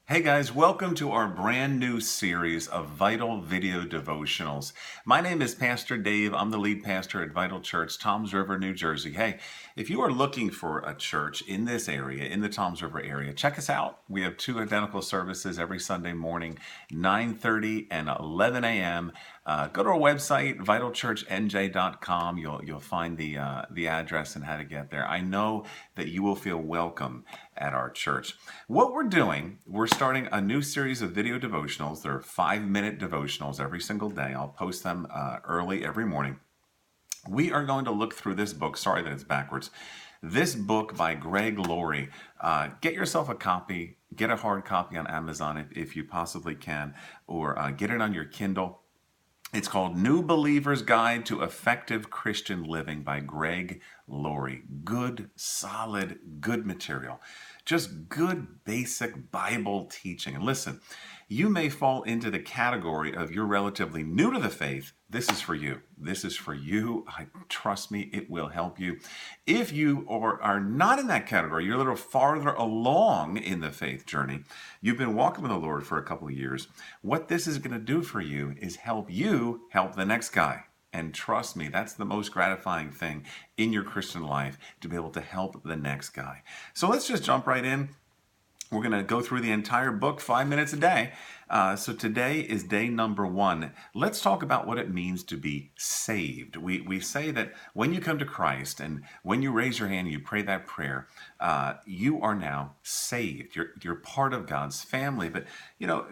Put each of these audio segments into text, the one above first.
Hey guys, welcome to our brand new series of Vital Video Devotionals. My name is Pastor Dave. I'm the lead pastor at Vital Church, Toms River, New Jersey. Hey, if you are looking for a church in this area, in the Toms River area, check us out. We have two identical services every Sunday morning, 9:30 and 11 a.m. Go to our website, vitalchurchnj.com. You'll find the address and how to get there. I know that you will feel welcome at our church. What we're doing, we're starting a new series of video devotionals. They're 5-minute devotionals every single day. I'll post them early every morning. We are going to look through this book. Sorry that it's backwards. This book by Greg Laurie. Get yourself a copy. Get a hard copy on Amazon if you possibly can, or get it on your Kindle. It's called New Believer's Guide to Effective Christian Living by Greg Laurie. Good, solid, good material. Just good, basic Bible teaching. And listen, you may fall into the category of you're relatively new to the faith. This is for you. This is for you. Trust me, it will help you. If you are not in that category, you're a little farther along in the faith journey, you've been walking with the Lord for a couple of years, what this is going to do for you is help you help the next guy. And trust me, that's the most gratifying thing in your Christian life, to be able to help the next guy. So let's just jump right in. We're going to go through the entire book, 5 minutes a day. So today is day number 1. Let's talk about what it means to be saved. We say that when you come to Christ and when you raise your hand and you pray that prayer, you are now saved. You're part of God's family. But,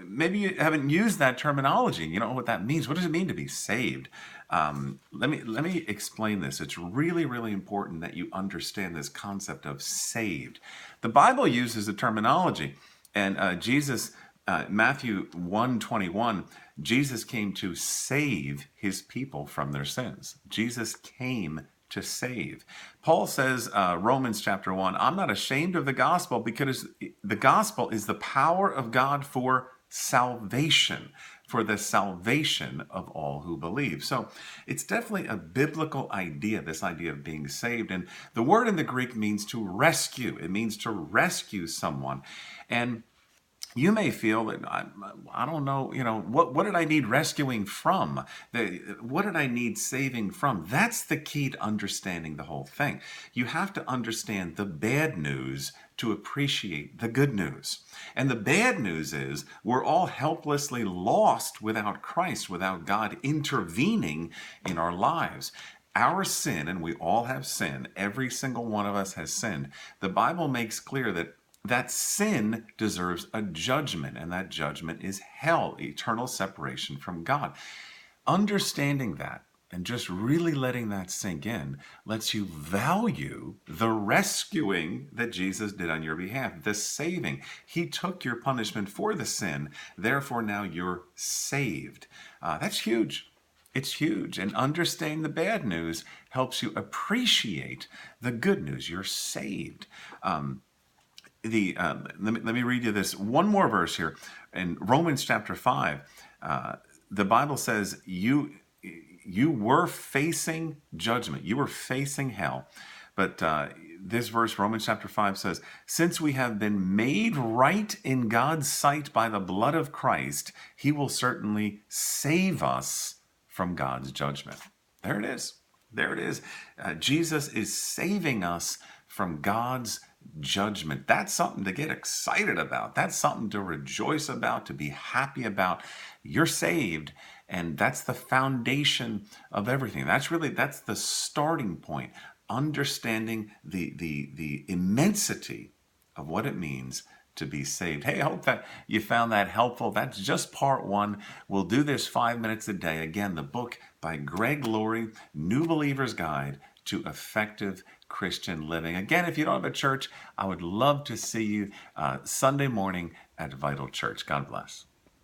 maybe you haven't used that terminology. You don't know what that means. What does it mean to be saved? Let me explain this. It's really, really important that you understand this concept of saved. The Bible uses the terminology, and Jesus, Matthew 1:21, Jesus came to save his people from their sins. Jesus came to save. Paul says, Romans chapter 1, I'm not ashamed of the gospel, because the gospel is the power of God for salvation, for the salvation of all who believe. So it's definitely a biblical idea, this idea of being saved. And the word in the Greek means to rescue. It means to rescue someone. And you may feel that, I don't know, what did I need rescuing from? What did I need saving from? That's the key to understanding the whole thing. You have to understand the bad news to appreciate the good news. And the bad news is we're all helplessly lost without Christ, without God intervening in our lives. Our sin, and we all have sin, every single one of us has sinned. The Bible makes clear that sin deserves a judgment, and that judgment is hell, eternal separation from God. Understanding that and just really letting that sink in lets you value the rescuing that Jesus did on your behalf, the saving. He took your punishment for the sin, therefore now you're saved. That's huge. It's huge. And understanding the bad news helps you appreciate the good news. You're saved. Let me read you this one more verse here in Romans chapter 5. The Bible says you were facing judgment, you were facing hell, but this verse, Romans chapter 5, says, since we have been made right in God's sight by the blood of Christ, he will certainly save us from God's judgment. There it is. There it is. Jesus is saving us from God's judgment. That's something to get excited about. That's something to rejoice about, to be happy about. You're saved, and that's the foundation of everything. That's the starting point. Understanding the immensity of what it means to be saved. Hey, I hope that you found that helpful. That's just part 1. We'll do this 5 minutes a day. Again, the book by Greg Laurie, New Believer's Guide to Effective Christian Living. Again, if you don't have a church, I would love to see you Sunday morning at Vital Church. God bless.